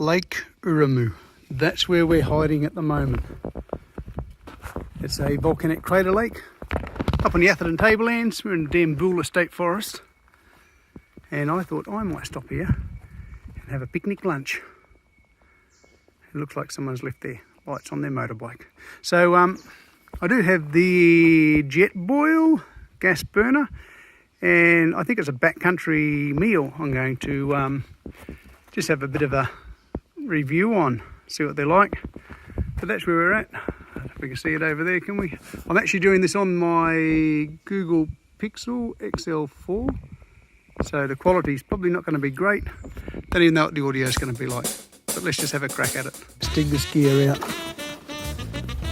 Lake Urumu. That's where we're hiding at the moment. It's a volcanic crater lake up on the Atherton Tablelands. We're in the Dambulla State Forest, and I thought I might stop here and have a picnic lunch. It looks like someone's left their lights on their motorbike. So I do have the Jetboil gas burner, and I think it's a backcountry meal I'm going to just have a bit of a review on, see what they're like. But that's where we're at. I don't know if we can see it over there, can we? I'm actually doing this on my Google Pixel XL4, so the quality's probably not going to be great. Don't even know what the audio is going to be like, but let's just have a crack at it. Let's dig this gear out.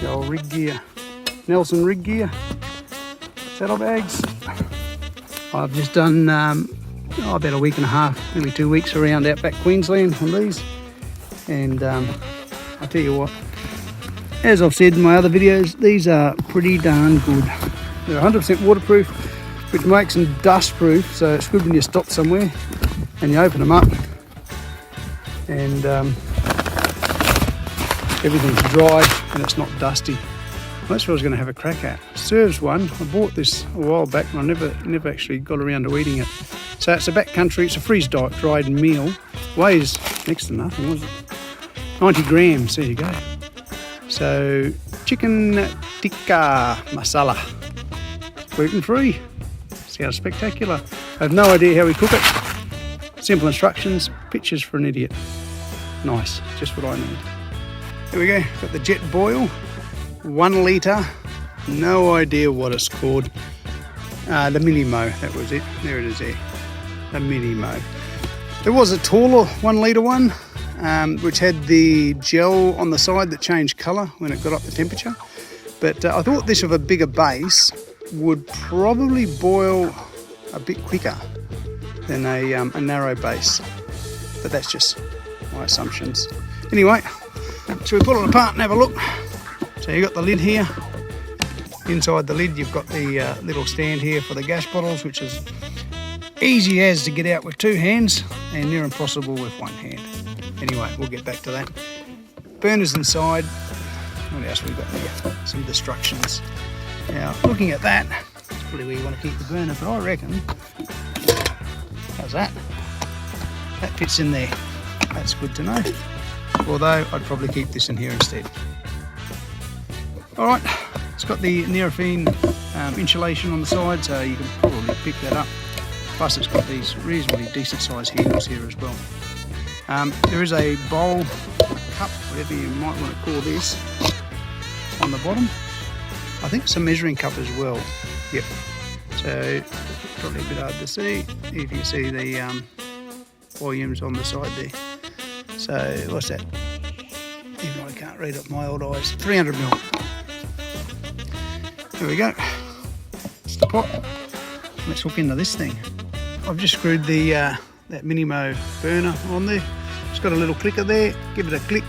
The old rig gear, Nelson rig gear, saddlebags. I've just done about a week and a half, nearly 2 weeks around outback Queensland on these, and I'll tell you what, as I've said in my other videos, these are pretty darn good. They're 100% waterproof, which makes them dust proof, so it's good when you stop somewhere and you open them up and everything's dry and it's not dusty. That's what I was going to have a crack at. Serves one. I bought this a while back and I never actually got around to eating it. So it's a backcountry, it's a freeze-dried meal. Weighs next to nothing, was it? 90 grams, there you go. So, chicken tikka masala. Gluten-free. Sounds spectacular. I have no idea how we cook it. Simple instructions, pictures for an idiot. Nice, just what I need. Here we go, got the Jetboil. 1 litre, no idea what it's called. The Minimo, that was it. There it is there. The Minimo. There was a taller 1 litre one, which had the gel on the side that changed colour when it got up the temperature. But I thought this with a bigger base would probably boil a bit quicker than a narrow base. But that's just my assumptions. Anyway, so we pull it apart and have a look. So you've got the lid here. Inside the lid you've got the little stand here for the gas bottles, which is easy as to get out with 2 hands and near impossible with 1 hand. Anyway, we'll get back to that. Burners inside. What else we got here? Some instructions. Now, looking at that, that's probably where you want to keep the burner, but I reckon, how's that? That fits in there. That's good to know. Although, I'd probably keep this in here instead. Alright, it's got the neoprene insulation on the side, so you can probably pick that up. Plus it's got these reasonably decent sized handles here as well. There is a bowl, cup, whatever you might want to call this, on the bottom. I think it's a measuring cup as well. Yep. So, probably a bit hard to see. If you see the volumes on the side there. So, what's that? Even I can't read it, my old eyes. 300ml. There we go. It's the pot. Let's hook into this thing. I've just screwed the that Minimo burner on there. It's got a little clicker there. Give it a click.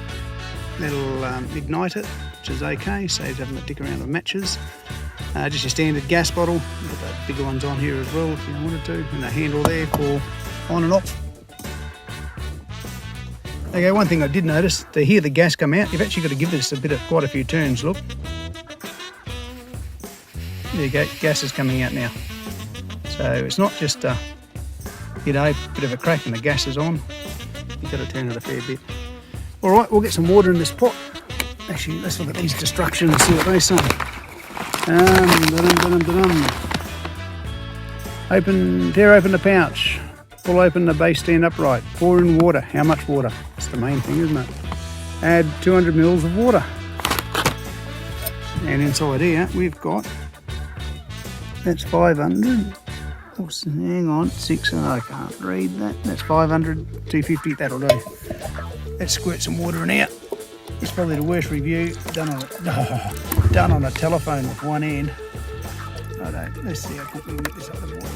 That'll ignite it, which is okay. Saves having to dick around with matches. Just your standard gas bottle. You've got the bigger ones on here as well if you wanted to. And a handle there for on and off. Okay, one thing I did notice, to hear the gas come out, you've actually got to give this quite a few turns, look. There you go, gas is coming out now. So it's not just a bit of a crack and the gas is on. You've got to turn it a fair bit. All right, we'll get some water in this pot. Actually, let's look at these instructions and see what they say. Tear open the pouch. Pull open the base stand upright. Pour in water. How much water? That's the main thing, isn't it? Add 200 mils of water. And inside here, we've got, that's 500. Oh, hang on, I can't read that. That's 500, 250, that'll do. Let's squirt some water in here. It's probably the worst review done on a telephone with one hand. Let's see how quickly we can get this up the boil.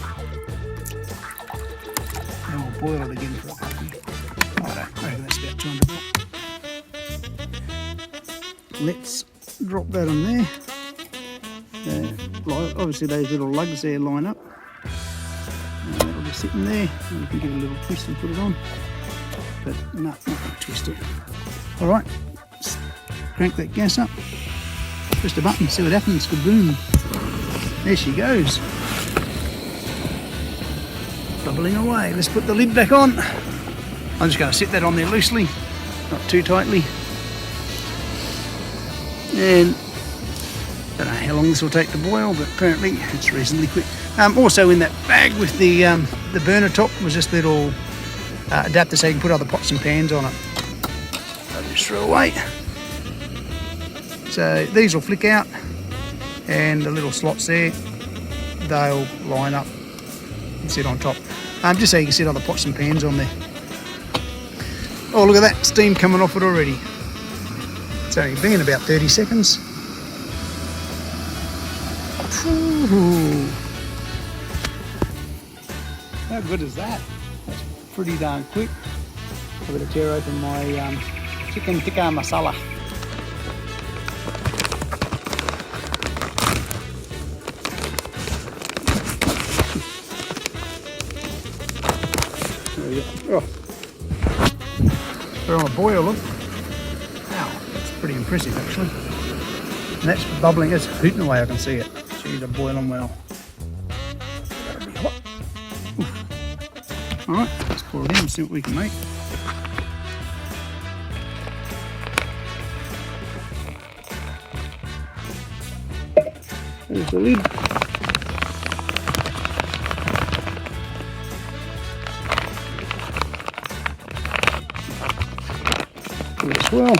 And we'll boil it again for a couple. I reckon that's about 200 mil. Let's drop that on there. Obviously those little lugs there line up. And that'll be sitting there. And we can give it a little twist and put it on. but no, not going to twist it. All right, let's crank that gas up. Press the button, see what happens. Kaboom! There she goes, bubbling away. Let's put the lid back on. I'm just going to set that on there loosely, not too tightly. And don't know how long this will take to boil, but apparently it's reasonably quick. Also in that bag with the burner top was this little adapter so you can put other pots and pans on it. I'll just throw away. So these will flick out, and the little slots there, they'll line up and sit on top. Just so you can sit other pots and pans on there. Oh, look at that, steam coming off it already. It's only been about 30 seconds. Ooh. How good is that? That's pretty darn quick. I'm going to tear open my chicken tikka masala. There we go. Oh. They're on a boil, look. Wow, that's pretty impressive actually. And that's bubbling, it's hooting away, I can see it. Geez, they're boiling well. That'll be hot. Oof. All right, let's pour it in and see what we can make. There's the lid. Give it a swirl.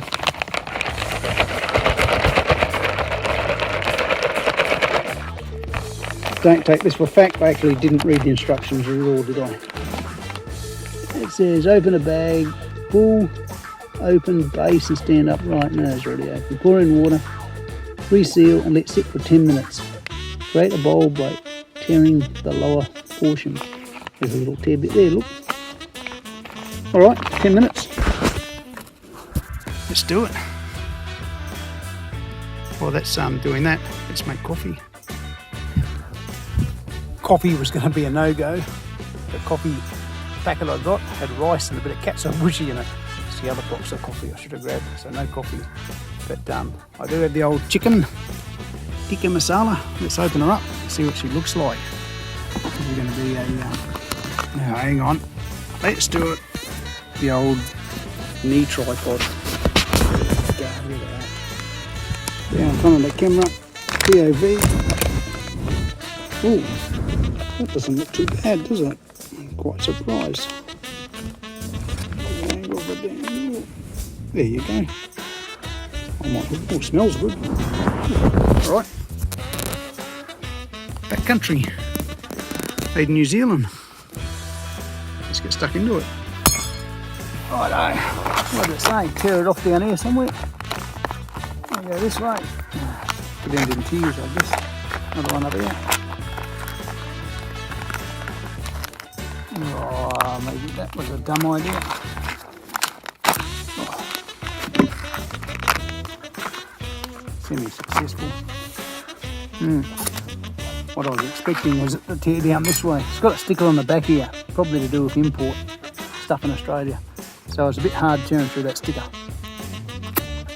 Don't take this for fact, I actually didn't read the instructions at all, did I? It says open a bag, pull, open, base and stand upright. No, it's already open. Pour in water, reseal and let sit for 10 minutes. Create a bowl by tearing the lower portion. There's a little tear bit there, look. Alright, 10 minutes. Let's do it. While that's doing that, let's make coffee. Coffee was going to be a no-go. The coffee packet I got had rice and a bit of katsuobushi in it. It's the other box of coffee I should have grabbed, so no coffee. But I do have the old chicken tikka masala. Let's open her up, see what she looks like. This is going to be a... now, hang on. Let's do it. The old knee tripod. Look at that. Down in front of the camera. POV. Ooh. That doesn't look too bad, does it? I'm quite surprised. There you go. Oh, smells good. Alright. Back Country. Made in New Zealand. Let's get stuck into it. Righto. What did it say? Tear it off down here somewhere. I'll go this way. Put it in tears, I guess. Another one up here. Oh, maybe that was a dumb idea. Oh. Semi-successful. What I was expecting was it to tear down this way. It's got a sticker on the back here, probably to do with import stuff in Australia. So it's a bit hard tearing through that sticker.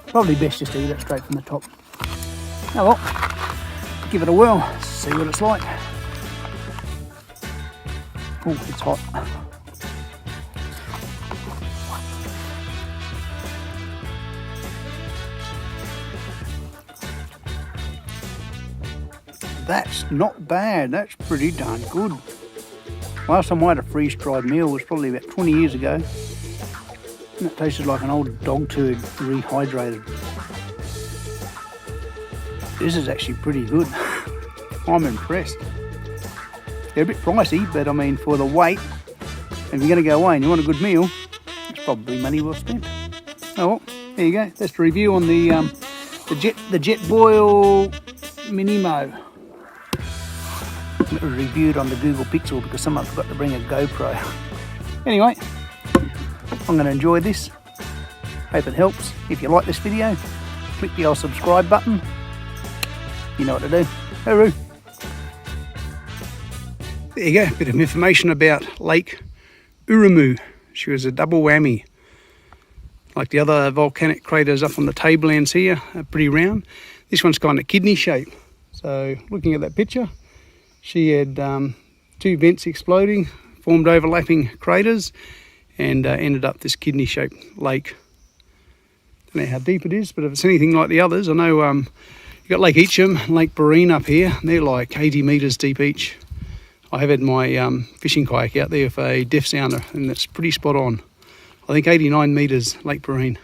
Probably best just to eat it straight from the top. Oh well, give it a whirl, see what it's like. Oh, it's hot. That's not bad, that's pretty darn good. Last time I had a freeze-dried meal was probably about 20 years ago. And it tasted like an old dog turd rehydrated. This is actually pretty good. I'm impressed. They're a bit pricey, but I mean, for the weight, if you're going to go away and you want a good meal, it's probably money well spent. Oh well, there you go. That's the review on the Jetboil Minimo. It was reviewed on the Google Pixel because someone forgot to bring a GoPro. Anyway, I'm going to enjoy this. Hope it helps. If you like this video, click the old subscribe button. You know what to do. Hooroo! There you go, a bit of information about Lake Urumu. She was a double whammy. like the other volcanic craters up on the tablelands here are pretty round. This one's kind of kidney shape. So looking at that picture, she had 2 vents exploding, formed overlapping craters, and ended up this kidney shaped lake. Don't know how deep it is, but if it's anything like the others, I know you've got Lake Eacham and Lake Barine up here, and they're like 80 metres deep each. I have had my fishing kayak out there with a depth sounder, and that's pretty spot on. I think 89 metres, Lake Barine.